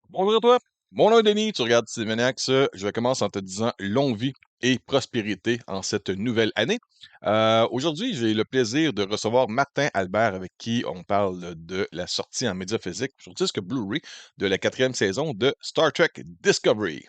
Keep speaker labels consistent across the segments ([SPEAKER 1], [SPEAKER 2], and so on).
[SPEAKER 1] Bonjour à toi. Mon nom est Denis, tu regardes Cévenox. Je commence en te disant longue vie et prospérité en cette nouvelle année. Aujourd'hui, j'ai le plaisir de recevoir Martin Albert avec qui on parle de la sortie en médias physiques sur disque Blu-ray de la quatrième saison de Star Trek Discovery.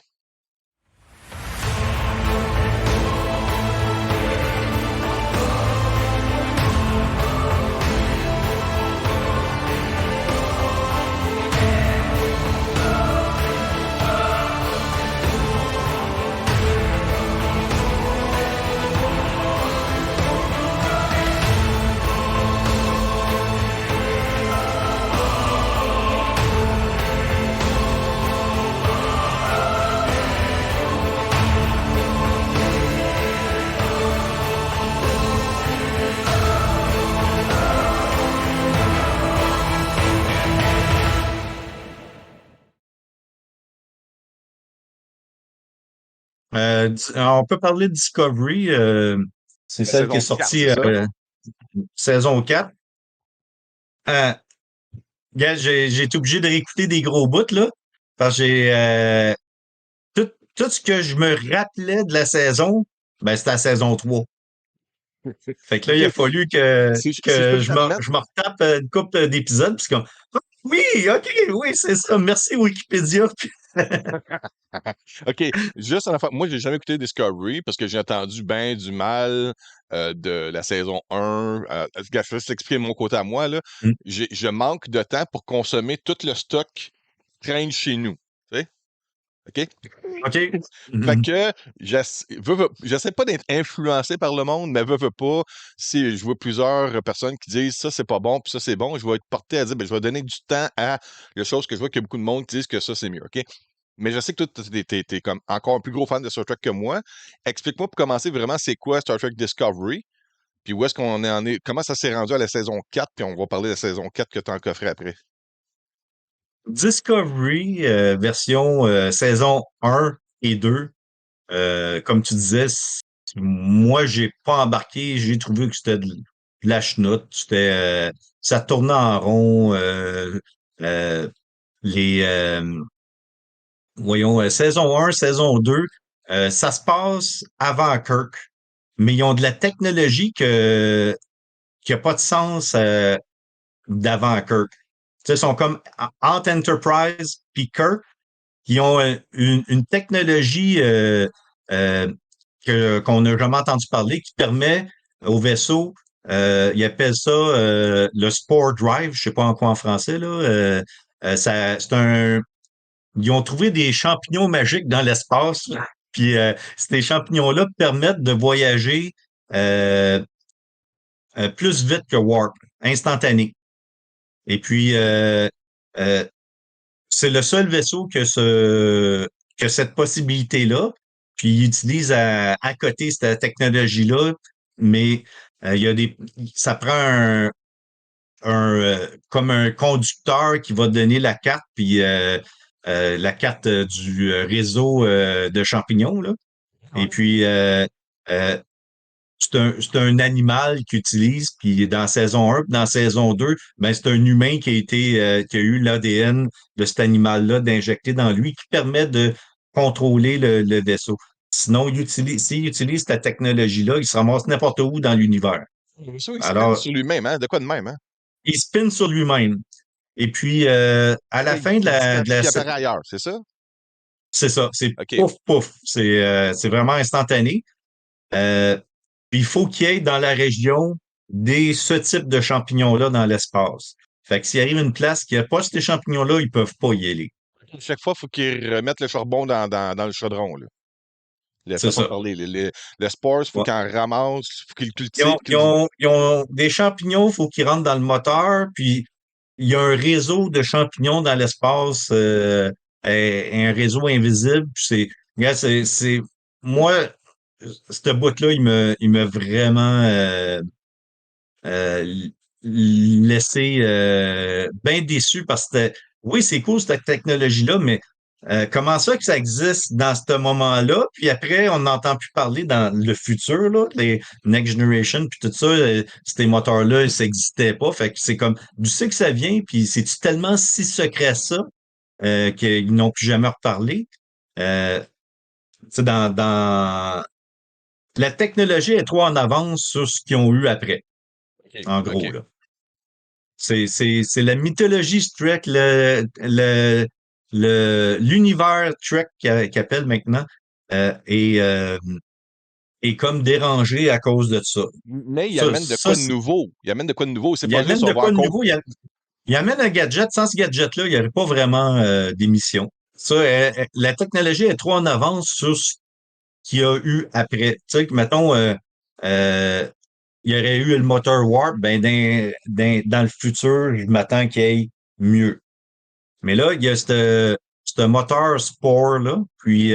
[SPEAKER 2] On peut parler de Discovery. C'est
[SPEAKER 1] La
[SPEAKER 2] celle qui est
[SPEAKER 1] saison 4,
[SPEAKER 2] sortie
[SPEAKER 1] c'est ça?
[SPEAKER 2] saison 4. Euh, Gars, j'ai été obligé de réécouter des gros bouts, là. Parce que tout ce que je me rappelais de la saison, ben, c'était la saison 3. Fait que là, il a
[SPEAKER 1] OK.
[SPEAKER 2] fallu
[SPEAKER 1] Si je peux
[SPEAKER 2] que
[SPEAKER 1] me permettre,
[SPEAKER 2] je me retape une couple d'épisodes. Puis comme, ah, oui, OK, oui, c'est ça. Merci Wikipédia.
[SPEAKER 1] OK, juste en affaire, moi, j'ai jamais écouté Discovery parce que j'ai entendu bien du mal de la saison 1. Gars, je vais juste t'expliquer mon côté à moi, là. Je manque de temps pour consommer tout le stock qui traîne chez nous. Tu sais? OK?
[SPEAKER 2] OK.
[SPEAKER 1] Fait
[SPEAKER 2] Mhm.
[SPEAKER 1] que j'essaie pas d'être influencé par le monde, mais veux pas, si je vois plusieurs personnes qui disent ça c'est pas bon, puis ça c'est bon, je vais être porté à dire ben, je vais donner du temps à les choses que je vois qu'il y a beaucoup de monde qui disent que ça c'est mieux, OK? Mais je sais que toi, t'es comme encore un plus gros fan de Star Trek que moi. Explique-moi pour commencer vraiment c'est quoi Star Trek Discovery, puis où est-ce qu'on en est, comment ça s'est rendu à la saison 4, puis on va parler de la saison 4 que t'as en coffret après.
[SPEAKER 2] Discovery, version saison 1 et 2. Comme tu disais, moi, j'ai pas embarqué. J'ai trouvé que c'était de la chenoute. Ça tournait en rond. Euh, les, voyons, saison 1, saison 2, ça se passe avant Kirk, mais ils ont de la technologie qui a pas de sens d'avant Kirk. Tu sais, ils sont comme entre Enterprise puis Kirk, qui ont une technologie euh, qu'on n'a jamais entendu parler, qui permet au vaisseau, ils appellent ça le Spore Drive, je sais pas en quoi en français, là. C'est un. Ils ont trouvé des champignons magiques dans l'espace, puis ces champignons-là permettent de voyager euh, plus vite que Warp, instantané. Et puis euh, c'est le seul vaisseau que cette possibilité-là. Puis il utilise à côté cette technologie-là, mais il y a ça prend comme un conducteur qui va donner la carte, puis la carte du réseau de champignons, là. Et
[SPEAKER 1] Ouais.
[SPEAKER 2] puis euh, c'est un animal qu'il utilise, puis dans saison 1, puis dans saison 2, ben c'est un humain qui a eu l'ADN de cet animal-là d'injecter dans lui, qui permet de contrôler le vaisseau. Sinon, s'il utilise cette technologie-là, il se ramasse n'importe où dans l'univers.
[SPEAKER 1] Ça, il spin
[SPEAKER 2] Alors,
[SPEAKER 1] sur lui-même, hein? De quoi de même, hein?
[SPEAKER 2] il spin sur lui-même. Et puis, à la
[SPEAKER 1] Et
[SPEAKER 2] fin
[SPEAKER 1] il disparaît ailleurs, c'est ça?
[SPEAKER 2] c'est ça, c'est
[SPEAKER 1] OK.
[SPEAKER 2] pouf, pouf. C'est vraiment instantané. Euh, Puis il faut qu'il y ait dans la région ce type de champignons-là dans l'espace. Fait que s'il arrive une place qui n'a pas ces champignons-là, ils peuvent pas y aller.
[SPEAKER 1] Chaque fois, il faut qu'ils remettent le charbon dans le chaudron, là. La
[SPEAKER 2] C'est
[SPEAKER 1] façon de
[SPEAKER 2] ça.
[SPEAKER 1] parler. Le sport, il faut
[SPEAKER 2] Ouais.
[SPEAKER 1] qu'ils en ramassent, il faut qu'ils le
[SPEAKER 2] Ils
[SPEAKER 1] cultivent.
[SPEAKER 2] ont, ils ont, ils ont des champignons, il faut qu'ils rentrent dans le moteur, puis il y a un réseau de champignons dans l'espace, un réseau invisible. Puis regarde, moi, ce bout-là, il m'a vraiment euh, laissé bien déçu parce que oui, c'est cool cette technologie-là, mais comment ça que ça existe dans ce moment-là? Puis après, on n'entend plus parler dans le futur, là, les Next Generation, puis tout ça, ces moteurs-là, ça n'existait pas. Fait que c'est comme, d'où c'est que ça vient? Puis c'est-tu tellement si secret ça qu'ils n'ont plus jamais reparlé. Euh, tu sais, la technologie est trop en avance sur ce qu'ils ont eu après,
[SPEAKER 1] OK.
[SPEAKER 2] en gros,
[SPEAKER 1] OK.
[SPEAKER 2] là. C'est la mythologie Trek, l'univers Trek qu'ils appellent maintenant, est comme dérangé à cause de ça.
[SPEAKER 1] Mais il
[SPEAKER 2] Ça,
[SPEAKER 1] amène de
[SPEAKER 2] ça
[SPEAKER 1] quoi de nouveau? Il amène de quoi de nouveau? C'est
[SPEAKER 2] il
[SPEAKER 1] pas juste
[SPEAKER 2] amène
[SPEAKER 1] on
[SPEAKER 2] de
[SPEAKER 1] va
[SPEAKER 2] quoi de
[SPEAKER 1] encore.
[SPEAKER 2] nouveau. Il amène un gadget. Sans ce gadget-là, il n'y aurait pas vraiment d'émission. Ça, la technologie est trop en avance sur ce qu'il y a eu après. Tu sais, que, mettons, euh, il y aurait eu le moteur Warp, ben, dans le futur, je m'attends qu'il y ait mieux. Mais là, il y a ce moteur Spore-là, puis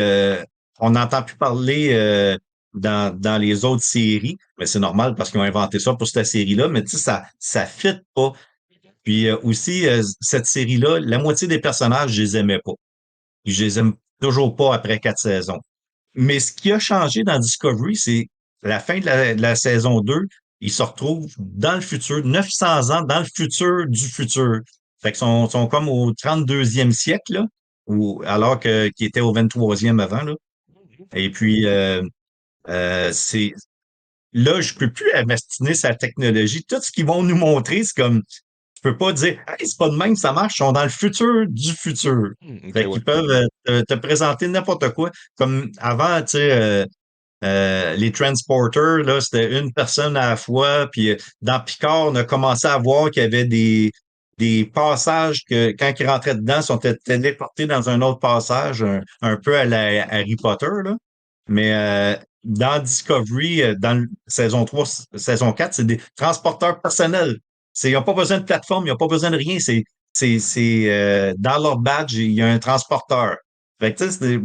[SPEAKER 2] on n'entend plus parler dans les autres séries, mais c'est normal parce qu'ils ont inventé ça pour cette série-là, mais tu sais, ça fit pas. Puis aussi, cette série-là, la moitié des personnages, je les aimais pas. Puis je les aime toujours pas après 4 saisons. Mais ce qui a changé dans Discovery, c'est la fin de la saison 2, ils se retrouvent dans le futur, 900 ans dans le futur du futur. Fait qu'ils sont comme au 32e siècle, là, alors qu'ils étaient au 23e avant, là. Et puis, c'est là, je peux plus amastiner sa technologie. Tout ce qu'ils vont nous montrer, c'est comme tu peux pas dire hey, c'est pas de même, ça marche, ils sont dans le futur du futur.
[SPEAKER 1] OK,
[SPEAKER 2] Fait
[SPEAKER 1] ouais.
[SPEAKER 2] qu'ils peuvent te présenter n'importe quoi. Comme avant, tu sais, les transporters, là, c'était une personne à la fois. Puis dans Picard, on a commencé à voir qu'il y avait des passages que quand ils rentraient dedans, ils sont téléportés dans un autre passage, un peu à la Harry Potter, là. Mais dans Discovery, dans saison 3, saison 4, c'est des transporteurs personnels. Ils n'ont pas besoin de plateforme, ils n'ont pas besoin de rien. Dans leur badge, il y a un transporteur. Fait que, tu sais,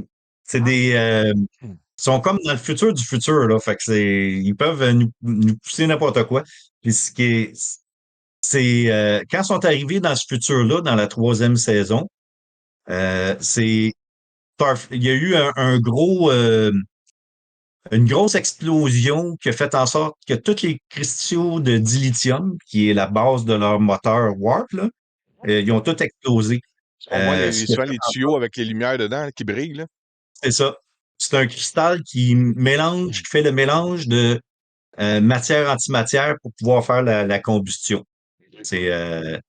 [SPEAKER 2] c'est des,
[SPEAKER 1] Hmm.
[SPEAKER 2] ils sont comme dans le futur du futur, là. Fait que ils peuvent nous pousser n'importe quoi. Puis ce qui est, quand ils sont arrivés dans ce futur-là, dans la troisième saison, il y a eu une grosse explosion qui a fait en sorte que tous les cristaux de dilithium, qui est la base de leur moteur Warp, là, ils ont tous explosé.
[SPEAKER 1] On voit
[SPEAKER 2] Ce qui a
[SPEAKER 1] souvent
[SPEAKER 2] fait
[SPEAKER 1] les
[SPEAKER 2] en sorte,
[SPEAKER 1] tuyaux avec les lumières dedans là, qui brillent, là.
[SPEAKER 2] c'est ça. C'est un cristal
[SPEAKER 1] Hmm.
[SPEAKER 2] qui fait le mélange de matière antimatière pour pouvoir faire la combustion. C'est le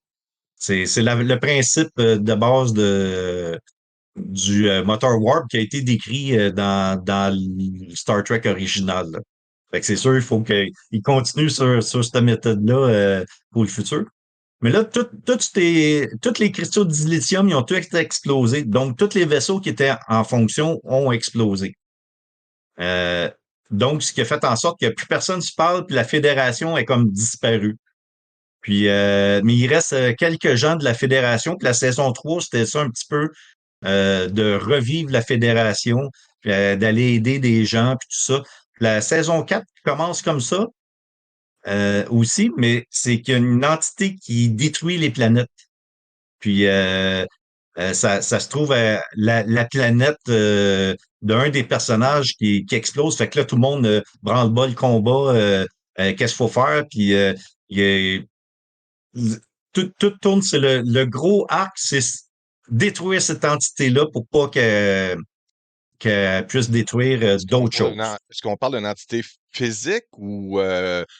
[SPEAKER 2] principe de base du moteur Warp qui a été décrit dans le Star Trek original, là. Fait que c'est sûr, il faut qu'il continue sur cette méthode-là pour le futur. Mais là, tous les cristaux de dilithium, ils ont tous explosé. Donc, tous les vaisseaux qui étaient en fonction ont explosé. Euh, donc, ce qui a fait en sorte que plus personne se parle, puis la fédération est comme disparue. Puis, mais il reste quelques gens de la fédération. Puis la saison 3, c'était ça un petit peu de revivre la fédération, puis, d'aller aider des gens, puis tout ça. La saison 4 commence comme ça aussi, mais c'est qu'il y a une entité qui détruit les planètes. Puis ça se trouve à la planète d'un des personnages qui explose. Fait que là, tout le monde branle-bas le combat. Qu'est-ce qu'il faut faire? Puis il y a- tout tourne, c'est le gros arc, c'est détruire cette entité-là pour pas qu'elle puisse détruire d'autres choses.
[SPEAKER 1] Est-ce qu'on parle d'une entité physique ou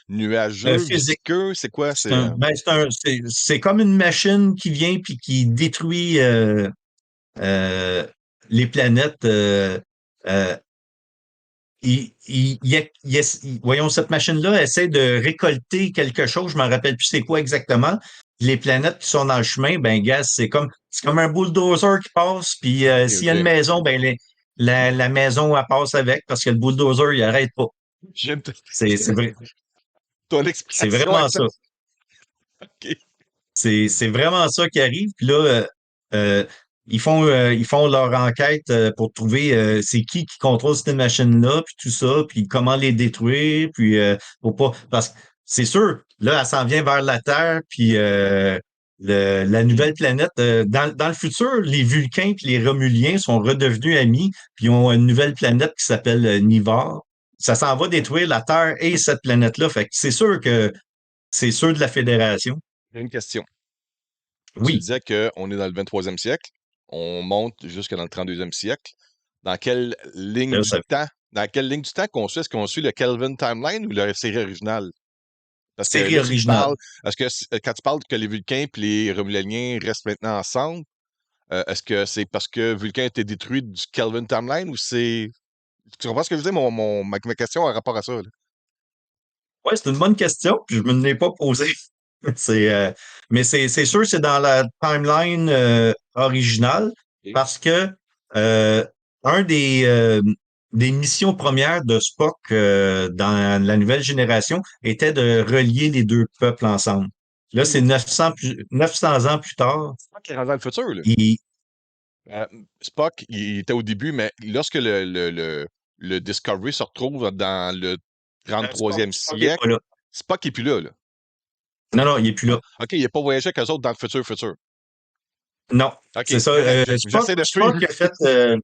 [SPEAKER 1] nuageux,
[SPEAKER 2] Physique.
[SPEAKER 1] visqueux? C'est quoi?
[SPEAKER 2] C'est comme une machine qui vient puis qui détruit euh, les planètes. Euh, voyons, cette machine-là essaie de récolter quelque chose, je me rappelle plus c'est quoi exactement. Les planètes qui sont dans le chemin, ben gaz, c'est comme un bulldozer qui passe, puis
[SPEAKER 1] OK,
[SPEAKER 2] s'il y a une
[SPEAKER 1] OK.
[SPEAKER 2] maison, ben la maison elle passe avec parce que le bulldozer il arrête pas.
[SPEAKER 1] J'aime
[SPEAKER 2] C'est vrai,
[SPEAKER 1] ton
[SPEAKER 2] c'est
[SPEAKER 1] expression
[SPEAKER 2] vraiment
[SPEAKER 1] avec ça.
[SPEAKER 2] ça.
[SPEAKER 1] OK.
[SPEAKER 2] C'est vraiment ça qui arrive. Puis là, euh, ils font leur enquête pour trouver c'est qui contrôle cette machine-là, puis tout ça, puis comment les détruire, puis pour pas. Parce que c'est sûr, là, elle s'en vient vers la Terre, puis la nouvelle planète. Dans le futur, les Vulcains et les Romuliens sont redevenus amis, puis ils ont une nouvelle planète qui s'appelle Nivar. Ça s'en va détruire la Terre et cette planète-là. Fait que c'est sûr que c'est sûr de la Fédération.
[SPEAKER 1] J'ai une question. Tu
[SPEAKER 2] Oui.
[SPEAKER 1] disais qu'on est dans le 23e siècle. on monte jusque dans le 32e siècle. Dans quelle ligne
[SPEAKER 2] Là,
[SPEAKER 1] du temps, dans quelle ligne du temps qu'on suit? Est-ce qu'on suit le Kelvin Timeline ou la série originale? Parce que
[SPEAKER 2] série
[SPEAKER 1] là, tu me
[SPEAKER 2] originale.
[SPEAKER 1] parles, est-ce que quand tu parles que les Vulcains et les Romuliens restent maintenant ensemble, est-ce que c'est parce que Vulcain a été détruit du Kelvin Timeline ou c'est. Tu comprends ce que je veux dire? Ma question a rapport à ça, là.
[SPEAKER 2] Ouais, c'est une bonne question, puis je me l'ai pas posée. C'est, mais c'est sûr, c'est dans la timeline originale
[SPEAKER 1] OK.
[SPEAKER 2] parce que euh, un des missions premières de Spock dans la nouvelle génération était de relier les deux peuples ensemble. Là, c'est
[SPEAKER 1] OK.
[SPEAKER 2] 900 ans plus tard.
[SPEAKER 1] Spock est rendu dans le futur, là.
[SPEAKER 2] Il,
[SPEAKER 1] Euh, Spock, il était au début, mais lorsque le Discovery se retrouve dans le trente-troisième
[SPEAKER 2] Spock est
[SPEAKER 1] siècle,
[SPEAKER 2] pas là.
[SPEAKER 1] Spock n'est plus là, là.
[SPEAKER 2] Non, non, il est plus
[SPEAKER 1] Ah,
[SPEAKER 2] là.
[SPEAKER 1] OK, il n'a pas voyagé avec eux autres dans le futur.
[SPEAKER 2] Non,
[SPEAKER 1] OK,
[SPEAKER 2] c'est ça.
[SPEAKER 1] c'est correct.
[SPEAKER 2] Spock,
[SPEAKER 1] J'essaie de suivre.
[SPEAKER 2] Spock a fait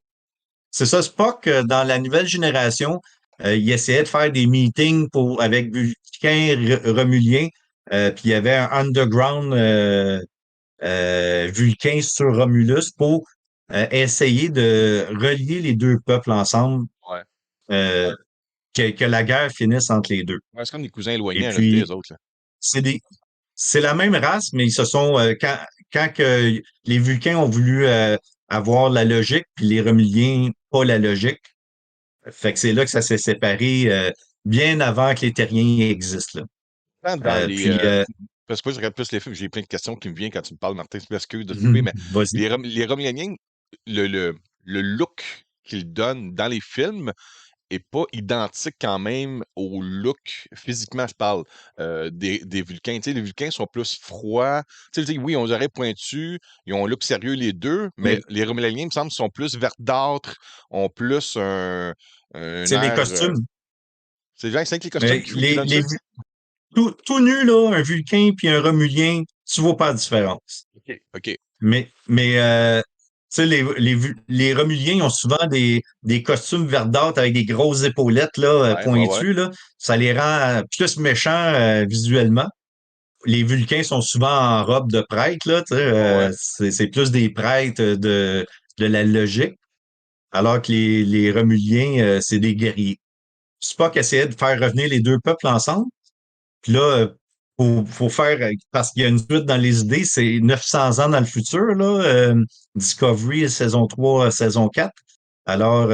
[SPEAKER 2] c'est ça, Spock, dans la nouvelle génération, il essayait de faire des meetings avec Vulcain, Romulien, puis il y avait un underground Vulcain sur Romulus pour essayer de relier les deux peuples ensemble,
[SPEAKER 1] Ouais.
[SPEAKER 2] euh, que la guerre finisse entre les deux.
[SPEAKER 1] Ouais, c'est comme des cousins
[SPEAKER 2] Et
[SPEAKER 1] éloignés en réalité, les
[SPEAKER 2] puis,
[SPEAKER 1] autres, là.
[SPEAKER 2] c'est des, c'est la même race, mais ils se sont, quand que les Vulcains ont voulu avoir la logique, puis les Romuliens pas la logique. Fait que c'est là que ça s'est séparé bien avant que les terriens existent. Là.
[SPEAKER 1] Dans les.
[SPEAKER 2] Puis,
[SPEAKER 1] Parce que moi, je regarde plus les films, j'ai plein de questions qui me viennent quand tu me parles, Martin. Je m'excuse de te couper, mais
[SPEAKER 2] vas-y.
[SPEAKER 1] les Romuliens, le, le, le look qu'ils donnent dans les films est pas identique quand même au look, physiquement, je parle, des Vulcains. Tu sais, les Vulcains sont plus froids. Tu sais, oui, ils ont les oreilles pointues, ils ont un look sérieux les deux, mais
[SPEAKER 2] Oui.
[SPEAKER 1] les Romuliens, il me semble, sont plus verdâtres, ont plus un
[SPEAKER 2] C'est les
[SPEAKER 1] air.
[SPEAKER 2] costumes.
[SPEAKER 1] C'est vrai, c'est que les costumes
[SPEAKER 2] Mais
[SPEAKER 1] qui donnent ça?
[SPEAKER 2] tout nu, là, un Vulcain puis un Romulien, tu vois pas la différence.
[SPEAKER 1] OK. OK.
[SPEAKER 2] Mais tu sais, les Romuliens ont souvent des costumes verdâtres avec des grosses épaulettes là,
[SPEAKER 1] Ouais.
[SPEAKER 2] pointues. Là. Ça les rend plus méchants visuellement. Les Vulcains sont souvent en robe de prêtre, là, tu sais,
[SPEAKER 1] Ouais.
[SPEAKER 2] c'est plus des prêtres de la logique, alors que les Romuliens, c'est des guerriers. Spock essayait de faire revenir les deux peuples ensemble. Puis là, faut faire, parce qu'il y a une suite dans les idées, c'est 900 ans dans le futur, là, Discovery, saison 3, saison 4. Alors,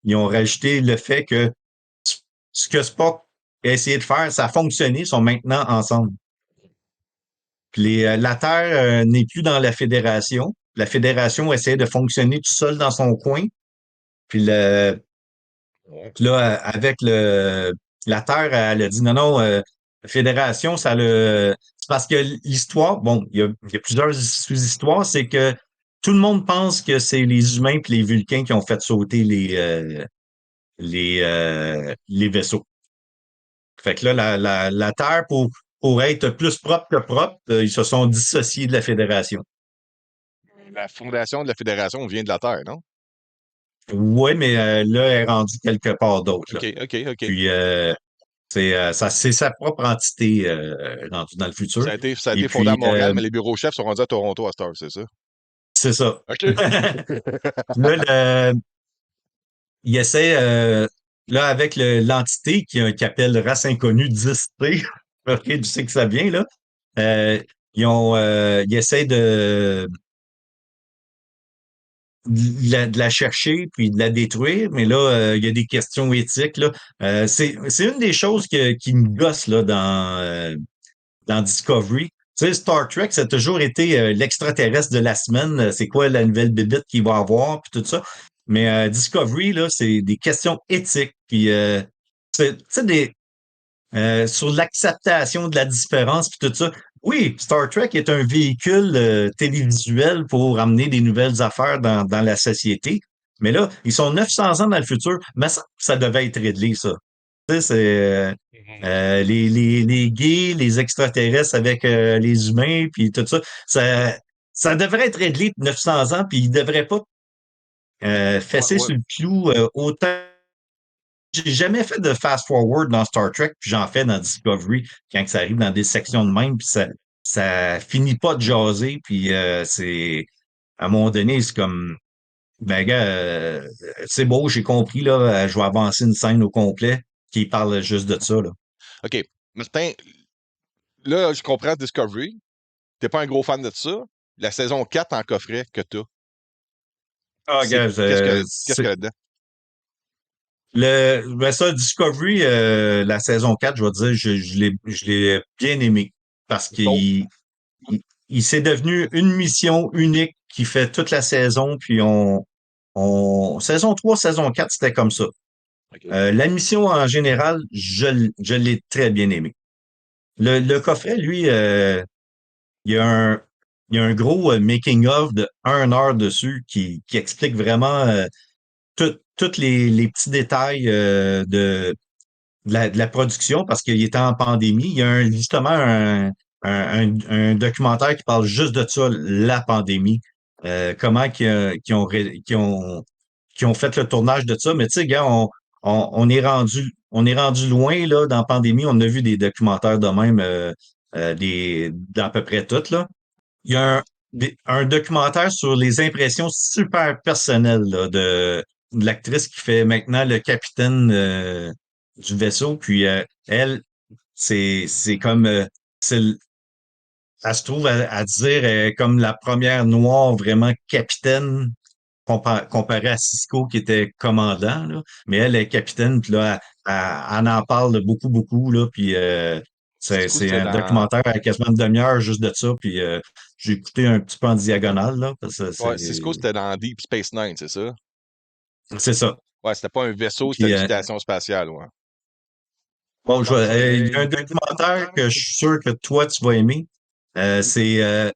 [SPEAKER 2] ils ont rajouté le fait que ce que Spock a essayé de faire, ça a fonctionné, ils sont maintenant ensemble. Puis la Terre n'est plus dans la Fédération. La Fédération essaie de fonctionner tout seul dans son coin. Puis
[SPEAKER 1] Ouais.
[SPEAKER 2] là, avec la Terre, elle a dit non, non, la Fédération, c'est parce que l'histoire, bon, il y a plusieurs sous-histoires, c'est que tout le monde pense que c'est les humains et les Vulcains qui ont fait sauter les vaisseaux. Fait que là, la Terre, pour être plus propre que propre, ils se sont dissociés de la Fédération.
[SPEAKER 1] La fondation de la fédération vient de la Terre, non?
[SPEAKER 2] Oui, mais là, elle est rendue quelque part d'autre. Là.
[SPEAKER 1] OK.
[SPEAKER 2] Puis, c'est sa propre entité rendue dans le futur.
[SPEAKER 1] Ça a
[SPEAKER 2] Et
[SPEAKER 1] été fondé à
[SPEAKER 2] puis,
[SPEAKER 1] Montréal, mais les bureaux chefs sont rendus à Toronto à cette heure, c'est ça?
[SPEAKER 2] c'est ça.
[SPEAKER 1] OK.
[SPEAKER 2] Là, il essaie, là, avec l'entité qui appelle race inconnue 10T, OK, tu sais que ça vient, là. Euh, ils essaient de la chercher puis de la détruire, mais là, il y a des questions éthiques, là. C'est une des choses qui me gosse, là, dans Discovery. Tu sais, Star Trek, ça a toujours été l'extraterrestre de la semaine. C'est quoi la nouvelle bébite qu'il va avoir, puis tout ça. Mais Discovery, là, c'est des questions éthiques. Puis, tu sais, sur l'acceptation de la différence, puis tout ça. Oui, Star Trek est un véhicule télévisuel pour amener des nouvelles affaires dans la société. Mais là, ils sont 900 ans dans le futur, mais ça devait être Ridley, ça. Tu sais, c'est les gays, les extraterrestres avec les humains, puis tout ça, ça devrait être réglé de 900 ans, puis il devrait pas
[SPEAKER 1] Ouais,
[SPEAKER 2] fesser
[SPEAKER 1] ouais.
[SPEAKER 2] sur le clou autant. J'ai jamais fait de fast-forward dans Star Trek, puis j'en fais dans Discovery quand ça arrive dans des sections de même, puis ça finit pas de jaser, puis c'est à un moment donné, c'est comme, ben, gars, c'est beau, j'ai compris, là, je vais avancer une scène au complet qui parle juste de ça, là.
[SPEAKER 1] OK. Martin, là, je comprends Discovery. T'es pas un gros fan de ça. La saison 4 en coffret que t'as,
[SPEAKER 2] Ah,
[SPEAKER 1] c'est
[SPEAKER 2] gars,
[SPEAKER 1] qu'est-ce qu'il y a là-dedans?
[SPEAKER 2] ben ça, Discovery, la saison 4, je vais dire, je l'ai bien aimé parce
[SPEAKER 1] Sauf,
[SPEAKER 2] il s'est devenu une mission unique qui fait toute la saison, puis saison 3, saison 4, c'était comme ça.
[SPEAKER 1] OK.
[SPEAKER 2] La mission en général, je l'ai très bien aimé. Le coffret, lui, il y a un, il y a un gros making-of de 1 heure dessus qui explique vraiment tous les petits détails de la production parce qu'il était en pandémie. Il y a justement un documentaire qui parle juste de ça, la pandémie. Comment qui ont fait le tournage de ça. Mais tu sais, gars, on est rendu loin là, dans la pandémie. On a vu des documentaires de même d'à peu près toutes, là. Il y a un documentaire sur les impressions super personnelles là, de l'actrice qui fait maintenant le capitaine du vaisseau. Puis elle, c'est comme c'est l- elle se trouve à dire comme la première noire vraiment capitaine comparé à Cisco qui était commandant, là. Mais elle est capitaine, puis là, elle en parle beaucoup, beaucoup, là, puis
[SPEAKER 1] Cisco,
[SPEAKER 2] c'est
[SPEAKER 1] c'était
[SPEAKER 2] un
[SPEAKER 1] dans.
[SPEAKER 2] documentaire à quasiment une demi-heure juste de ça, puis j'ai écouté un petit peu en diagonale, là, parce que
[SPEAKER 1] Ouais, Cisco, c'était dans Deep Space Nine, c'est ça?
[SPEAKER 2] c'est ça.
[SPEAKER 1] Ouais, c'était pas un vaisseau, c'était
[SPEAKER 2] Puis
[SPEAKER 1] une station spatiale, ouais.
[SPEAKER 2] bon, il y a un documentaire que je suis sûr que toi, tu vas aimer. C'est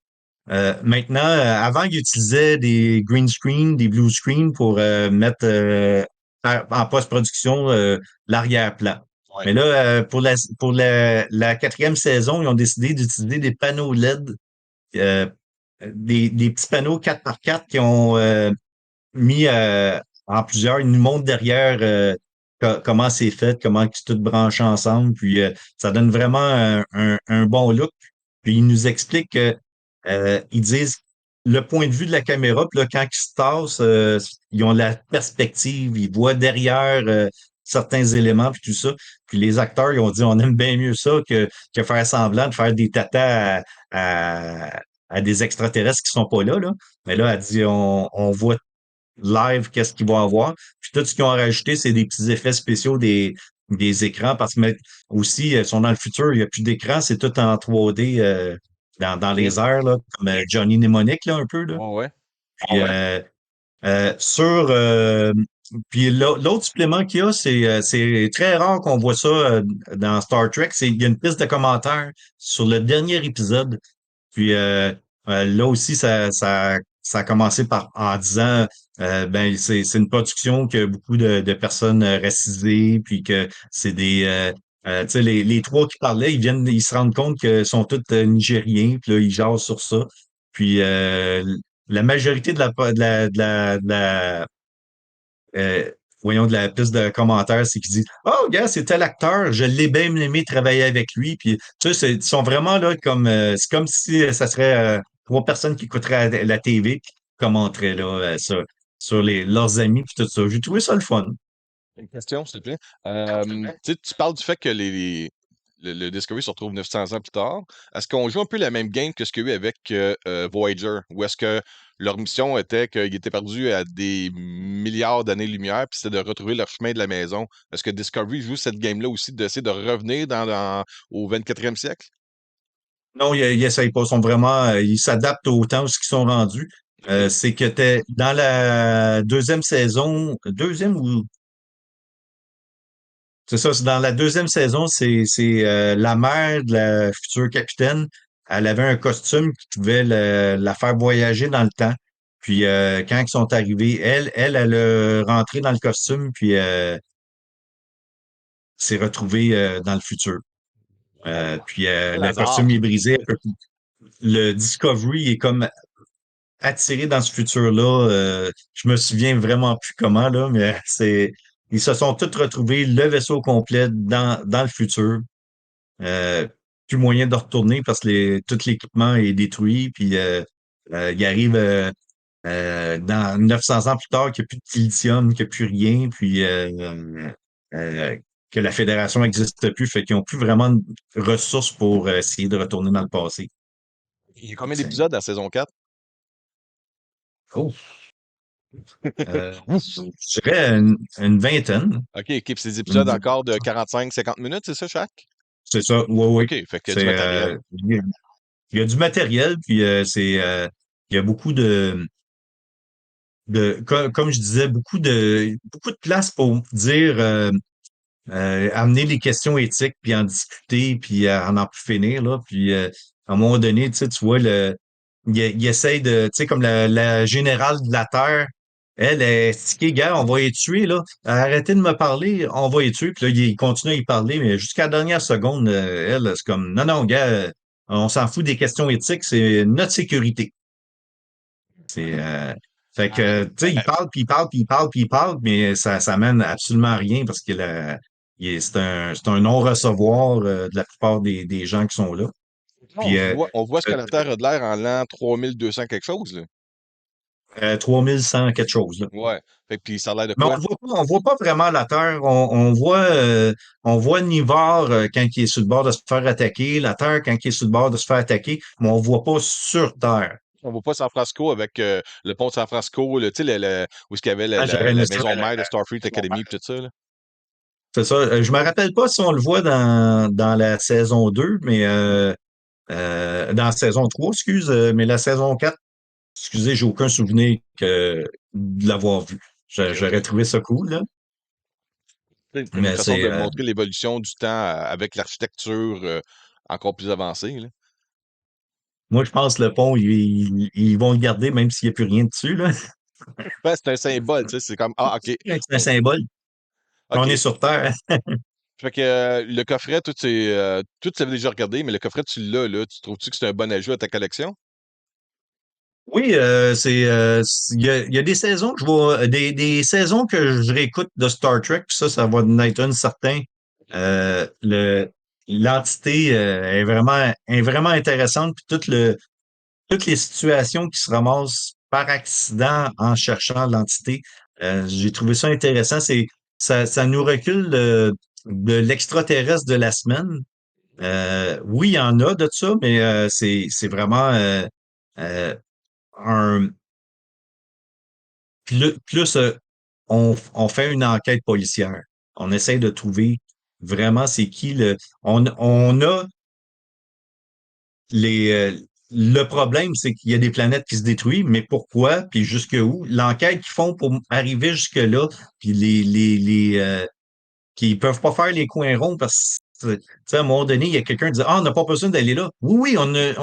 [SPEAKER 2] maintenant, avant, ils utilisaient des green screen, des blue screen pour mettre en post-production l'arrière-plan.
[SPEAKER 1] Ouais.
[SPEAKER 2] Mais là, pour la quatrième saison, ils ont décidé d'utiliser des panneaux LED, euh, des petits panneaux 4x4 qui ont mis en plusieurs. Ils nous montrent derrière comment c'est fait, comment c'est tout branché ensemble. Puis ça donne vraiment un bon look. Puis ils nous expliquent que ils disent le point de vue de la caméra, puis là, quand ils se tassent, ils ont la perspective, ils voient derrière certains éléments, puis tout ça. Puis les acteurs, ils ont dit on aime bien mieux ça que faire semblant de faire des tatas à des extraterrestres qui sont pas là, là. Mais là, elle dit on voit live qu'est-ce qu'il va avoir. Puis tout ce qu'ils ont rajouté, c'est des petits effets spéciaux des écrans parce que aussi, ils sont dans le futur, il n'y a plus d'écran, c'est tout en 3D dans les airs, là, comme Johnny Mnemonic, là, un peu. Là.
[SPEAKER 1] Ouais, ouais.
[SPEAKER 2] Puis, sur puis l'autre supplément qu'il y a, c'est très rare qu'on voit ça dans Star Trek. Il y a une piste de commentaires sur le dernier épisode. Puis là aussi, ça a commencé en disant ben c'est une production que beaucoup de personnes racisées, puis que c'est des tu sais, les trois qui parlaient, ils se rendent compte qu'ils sont tous nigériens, puis là, ils jasent sur ça. Puis la majorité euh, de la piste de commentaires, c'est qu'ils disent oh, gars, c'est tel acteur, je l'ai bien aimé travailler avec lui. Puis, tu sais, ils sont vraiment là comme c'est comme si ça serait trois personnes qui écouteraient la TV qui commenteraient là, sur leurs amis puis tout ça. J'ai trouvé ça le fun.
[SPEAKER 1] Une question, s'il te plaît. Tu sais, tu parles du fait que le Discovery se retrouve 900 ans plus tard. Est-ce qu'on joue un peu la même game que ce qu'il y a eu avec Voyager? Ou est-ce que leur mission était qu'ils étaient perdus à des milliards d'années-lumière, puis c'était de retrouver leur chemin de la maison? Est-ce que Discovery joue cette game-là aussi d'essayer de revenir au 24e siècle?
[SPEAKER 2] Non, ils essayent pas. Ils sont vraiment, ils s'adaptent au temps où ils sont rendus.
[SPEAKER 1] OK.
[SPEAKER 2] C'est que t'es dans la deuxième saison, deuxième ou c'est ça, c'est dans la deuxième saison, c'est la mère de la future capitaine. Elle avait un costume qui pouvait la faire voyager dans le temps. Puis quand ils sont arrivés, elle a rentré dans le costume, puis s'est retrouvée dans le futur. Puis
[SPEAKER 1] Quel
[SPEAKER 2] le
[SPEAKER 1] hasard!
[SPEAKER 2] costume est brisé. Le Discovery est comme attiré dans ce futur-là. Je me souviens vraiment plus comment, là, mais ils se sont tous retrouvés, le vaisseau complet dans le futur. Euh, Plus moyen de retourner parce que tout l'équipement est détruit. Puis il arrive. dans 900 ans plus tard, qu'il n'y a plus de dilithium, qu'il n'y a plus rien, puis euh, que la fédération n'existe plus, fait qu'ils n'ont plus vraiment de ressources pour essayer de retourner dans le passé.
[SPEAKER 1] Il y a combien
[SPEAKER 2] C'est-
[SPEAKER 1] d'épisodes dans saison 4?
[SPEAKER 2] Oh,
[SPEAKER 1] Ouf!
[SPEAKER 2] je dirais une vingtaine.
[SPEAKER 1] OK, OK. Puis c'est des
[SPEAKER 2] Une
[SPEAKER 1] épisodes encore de 45-50 minutes, c'est ça, chaque?
[SPEAKER 2] C'est ça, oui, oui.
[SPEAKER 1] OK, fait qu'il y a du
[SPEAKER 2] C'est,
[SPEAKER 1] matériel.
[SPEAKER 2] il y a du matériel, puis il y a beaucoup comme je disais, beaucoup de place pour dire, amener les questions éthiques, puis en discuter, puis en plus finir, là. Puis à un moment donné, tu vois, il essaye de, tu sais, comme la générale de la Terre, elle est stickée, gars, on va y tuer, là. Arrêtez de me parler, on va y tuer. Puis là, il continue à y parler, mais jusqu'à la dernière seconde, elle, c'est comme, non, non, gars, on s'en fout des questions éthiques, c'est notre sécurité. C'est, fait
[SPEAKER 1] Ah,
[SPEAKER 2] que, tu sais, il parle, puis il parle, puis il parle, puis il parle, mais ça mène absolument à rien parce que c'est un non-recevoir de la plupart des gens qui sont là. Puis,
[SPEAKER 1] on voit ce que
[SPEAKER 2] euh,
[SPEAKER 1] la Terre a de l'air en l'an 3200 quelque chose, là.
[SPEAKER 2] 3100 quelque chose, là.
[SPEAKER 1] Ouais. Fait que puis ça a l'air de
[SPEAKER 2] Mais
[SPEAKER 1] quoi?
[SPEAKER 2] on voit pas vraiment la Terre. On voit Nivard quand il est sur le bord de se faire attaquer, la Terre quand il est sur le bord de se faire attaquer, mais on voit pas sur Terre.
[SPEAKER 1] On voit pas San Francisco avec le pont de San Francisco, tu sais, où est-ce qu'il y avait
[SPEAKER 2] Ah, j'aurais aimé
[SPEAKER 1] la
[SPEAKER 2] ça.
[SPEAKER 1] maison mère de Starfleet Academy et tout ça, là.
[SPEAKER 2] C'est ça. Je me rappelle pas si on le voit dans la saison 2, mais dans la saison 3, excuse, mais la saison 4, excusez, j'ai aucun souvenir de l'avoir vu.
[SPEAKER 1] OK,
[SPEAKER 2] J'aurais
[SPEAKER 1] OK.
[SPEAKER 2] trouvé ça cool, là.
[SPEAKER 1] C'est comme une
[SPEAKER 2] Mais
[SPEAKER 1] façon
[SPEAKER 2] c'est
[SPEAKER 1] de montrer l'évolution du temps avec l'architecture encore plus avancée, là.
[SPEAKER 2] moi, je pense que le pont, ils vont le garder même s'il n'y a plus rien dessus, là.
[SPEAKER 1] Ben, c'est un symbole, tu sais, c'est comme, ah, OK.
[SPEAKER 2] C'est un symbole. On est
[SPEAKER 1] OK.
[SPEAKER 2] sur Terre.
[SPEAKER 1] Fait que le coffret, tout, tu avais déjà regardé, mais le coffret, tu l'as, là. Tu trouves-tu que c'est un bon ajout à ta collection?
[SPEAKER 2] Oui, il y a des saisons que je vois, des saisons que je réécoute de Star Trek, puis ça va en être un certain. L'entité est vraiment intéressante, puis toutes les situations qui se ramassent par accident en cherchant l'entité, j'ai trouvé ça intéressant. Ça nous recule de l'extraterrestre de la semaine. Oui, il y en a de ça, mais c'est vraiment euh, un plus, on fait une enquête policière. On essaie de trouver vraiment c'est qui on a le problème, c'est qu'il y a des planètes qui se détruisent, mais pourquoi, puis jusque où? L'enquête qu'ils font pour arriver jusque-là, puis qui peuvent pas faire les coins ronds parce que, tu sais, à un moment donné, il y a quelqu'un qui dit, ah, on n'a pas besoin d'aller là. Oui, oui,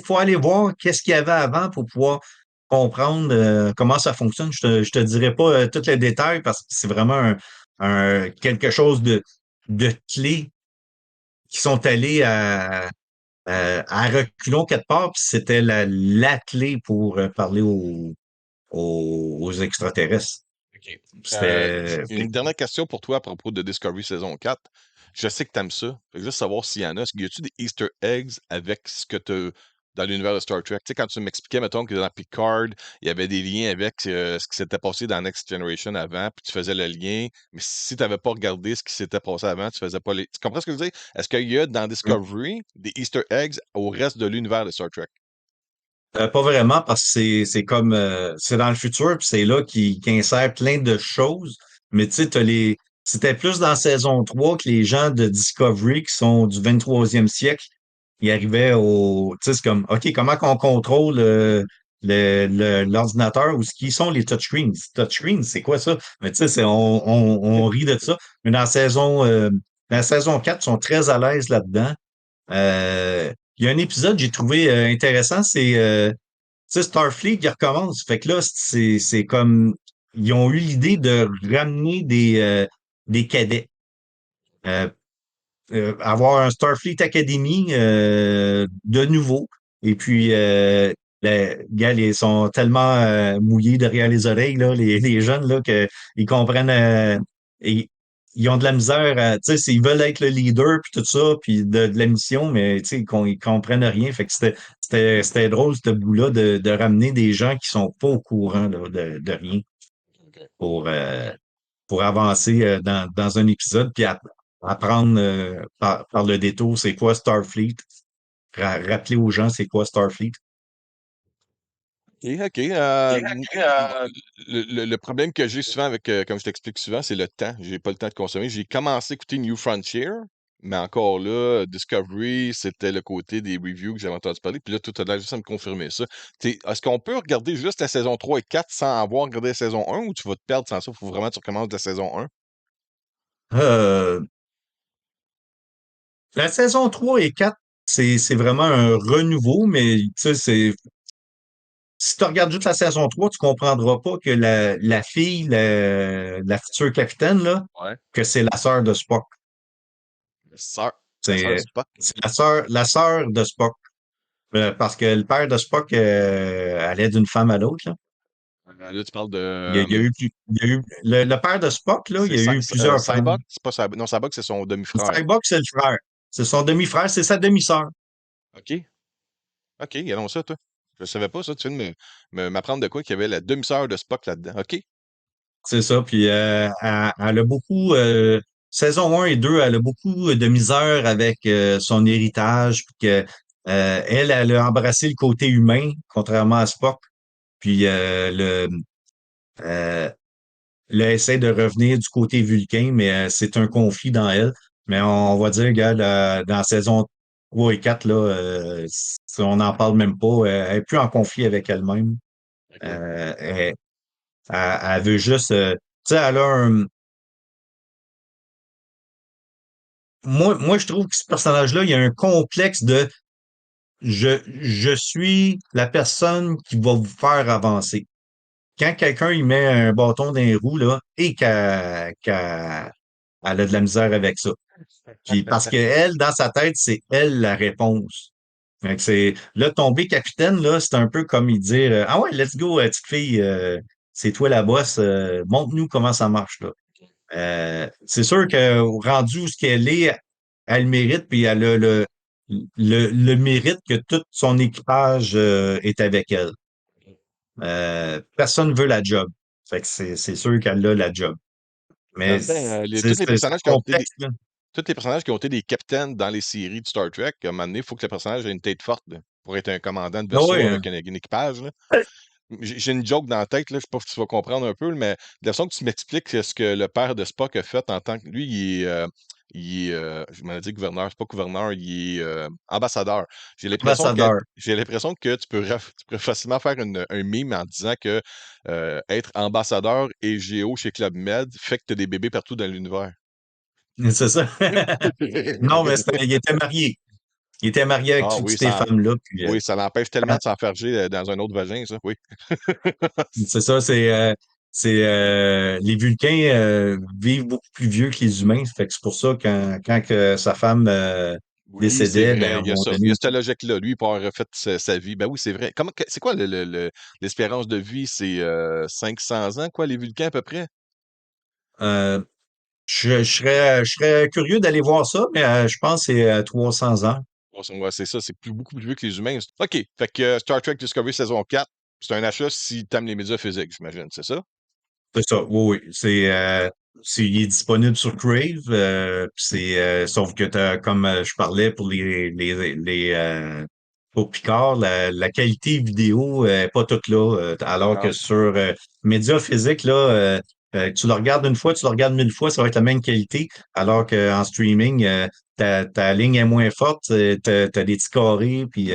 [SPEAKER 2] faut aller voir qu'est-ce qu'il y avait avant pour pouvoir comprendre comment ça fonctionne. Je te dirai pas tous les détails parce que c'est vraiment quelque chose de clé qui sont allés à reculons quelque part, puis c'était la clé pour parler aux extraterrestres.
[SPEAKER 1] OK.
[SPEAKER 2] C'était
[SPEAKER 1] Une dernière question pour toi à propos de Discovery saison 4. Je sais que tu aimes ça. Fait que juste savoir s'il y en a. Y a-tu des Easter eggs avec ce que tu dans l'univers de Star Trek? Tu sais, quand tu m'expliquais, mettons, que dans Picard, il y avait des liens avec ce qui s'était passé dans Next Generation avant, puis tu faisais le lien. Mais si tu n'avais pas regardé ce qui s'était passé avant, tu faisais pas les. Tu comprends ce que je veux dire? Est-ce qu'il y a dans Discovery des Easter eggs au reste de l'univers de Star Trek?
[SPEAKER 2] pas vraiment parce que c'est comme c'est dans le futur, puis c'est là qui insère plein de choses. Mais tu sais, c'était plus dans saison 3 que les gens de Discovery qui sont du 23e siècle, ils arrivaient au. Tu sais, c'est comme OK, comment qu'on contrôle l'ordinateur ou ce qui sont les touchscreens? Touchscreens, c'est quoi ça? Mais tu sais, on rit de ça. Mais dans la saison 4, ils sont très à l'aise là-dedans. Il y a un épisode que j'ai trouvé intéressant, c'est tu sais, Starfleet qui recommence. Fait que là, c'est comme ils ont eu l'idée de ramener des cadets. Euh, avoir un Starfleet Academy de nouveau. Et puis gars, ils sont tellement mouillés derrière les oreilles, là, les jeunes, là, qu'ils comprennent. ils ont de la misère à, tu sais, ils veulent être le leader puis tout ça, puis de la mission, mais tu sais, ils comprennent rien. Fait que c'était drôle, ce bout-là, de ramener des gens qui sont pas au courant là, de rien
[SPEAKER 1] OK.
[SPEAKER 2] pour, euh, pour avancer dans un épisode, puis apprendre par le détour c'est quoi Starfleet. Rappeler aux gens c'est quoi Starfleet.
[SPEAKER 1] OK, OK. Moi, le problème que j'ai souvent avec, comme je t'explique souvent, c'est le temps. J'ai pas le temps de consommer. J'ai commencé à écouter New Frontier, mais encore là, Discovery, c'était le côté des reviews que j'avais entendu parler. Puis là, tout a l'air juste à me confirmer ça. Est-ce qu'on peut regarder juste la saison 3 et 4 sans avoir regardé la saison 1 ou tu vas te perdre sans ça? Faut vraiment que tu recommences de la saison 1?
[SPEAKER 2] Euh, la saison 3 et 4 c'est vraiment un renouveau, mais tu sais, si tu regardes juste la saison 3 tu comprendras pas que la fille, la future capitaine, là,
[SPEAKER 1] Ouais.
[SPEAKER 2] que c'est la sœur de Spock.
[SPEAKER 1] La sœur de
[SPEAKER 2] C'est
[SPEAKER 1] Spock.
[SPEAKER 2] c'est la sœur de Spock. Parce que le père de Spock allait d'une femme à l'autre, là.
[SPEAKER 1] Là, tu parles
[SPEAKER 2] Il y a
[SPEAKER 1] de.
[SPEAKER 2] eu, il y a eu le père de Spock, là, il
[SPEAKER 1] C'est
[SPEAKER 2] y a eu plusieurs
[SPEAKER 1] Cyborg?
[SPEAKER 2] femmes.
[SPEAKER 1] C'est pas Cyborg. Non, Cyborg, c'est son demi-frère.
[SPEAKER 2] Cyborg, c'est le frère. C'est son demi-frère, c'est sa demi-sœur.
[SPEAKER 1] OK. OK, allons ça, toi. Je savais pas ça. Tu viens de m'apprendre de quoi qu'il y avait la demi-sœur de Spock là-dedans. OK.
[SPEAKER 2] C'est ça. Puis elle a beaucoup, saison 1 et 2, elle a beaucoup de misère avec son héritage. Puis que, elle a embrassé le côté humain, contrairement à Spock. Puis euh, là, essaie de revenir du côté vulcain, mais c'est un conflit dans elle. Mais on va dire, regarde, dans saison 3 et 4 là, on n'en parle même pas. Elle est plus en conflit avec elle-même.
[SPEAKER 1] OK.
[SPEAKER 2] Elle, elle veut juste... tu sais, elle a un... Moi, je trouve que ce personnage-là, il y a un complexe de je suis la personne qui va vous faire avancer. Quand quelqu'un il met un bâton dans les roues, là, et qu'elle elle a de la misère avec ça. Puis parce qu'elle, dans sa tête, c'est elle la réponse. Fait que c'est là, tomber capitaine, là, c'est un peu comme il dire ah ouais, let's go, petite fille, c'est toi la boss, montre-nous comment ça marche, là. C'est sûr que rendu où ce qu'elle est, elle le mérite, puis elle a le mérite que tout son équipage est avec elle. Personne veut la job. Fait que c'est sûr qu'elle a la job.
[SPEAKER 1] En
[SPEAKER 2] Mais
[SPEAKER 1] même temps,
[SPEAKER 2] c'est complexe, là.
[SPEAKER 1] tous les personnages qui ont été des capitaines dans les séries de Star Trek, à un moment donné, il faut que le personnage ait une tête forte là, pour être un commandant de
[SPEAKER 2] Ah
[SPEAKER 1] vaisseau
[SPEAKER 2] ouais, hein.
[SPEAKER 1] avec un équipage, là. J'ai une joke dans la tête, là, je sais pas si tu vas comprendre un peu, mais de la façon que tu m'expliques ce que le père de Spock a fait en tant que lui, je m'en ai dit gouverneur, c'est pas gouverneur, il est ambassadeur.
[SPEAKER 2] Ambassadeur.
[SPEAKER 1] J'ai l'impression que tu peux facilement faire un meme en disant que être ambassadeur et géo chez Club Med fait que tu as des bébés partout dans l'univers.
[SPEAKER 2] C'est ça. Non, mais il était marié. Il était marié avec
[SPEAKER 1] Ah
[SPEAKER 2] toutes
[SPEAKER 1] oui,
[SPEAKER 2] ces femmes-là. Puis,
[SPEAKER 1] oui, ça l'empêche tellement de s'enferger dans un autre vagin, ça, oui.
[SPEAKER 2] c'est ça, les Vulcains vivent beaucoup plus vieux que les humains. Fait que c'est pour ça quand que sa femme
[SPEAKER 1] Oui, c'est
[SPEAKER 2] décédait, ben, à
[SPEAKER 1] vrai,
[SPEAKER 2] un
[SPEAKER 1] il y a
[SPEAKER 2] moment
[SPEAKER 1] ça. Il y
[SPEAKER 2] donné,
[SPEAKER 1] a cette logique-là. Lui, il peut avoir refait sa vie. Ben oui, c'est vrai. C'est quoi l'espérance de vie? C'est 500 ans, quoi, les Vulcains, à peu près?
[SPEAKER 2] euh, je serais curieux d'aller voir ça, mais je pense que c'est 300 ans.
[SPEAKER 1] Ouais, c'est ça, c'est beaucoup plus vieux que les humains. OK, fait que Star Trek Discovery saison 4, c'est un achat si t'aimes les médias physiques, j'imagine, c'est ça?
[SPEAKER 2] C'est ça, oui, oui. Il est disponible sur Crave. Sauf que comme je parlais pour Picard, la qualité vidéo est pas toute là. Alors
[SPEAKER 1] Ah,
[SPEAKER 2] que sur médias physiques, là, tu le regardes une fois, tu le regardes 1000 fois, ça va être la même qualité. Alors qu'en streaming, ta ligne est moins forte, t'as des petits carrés, puis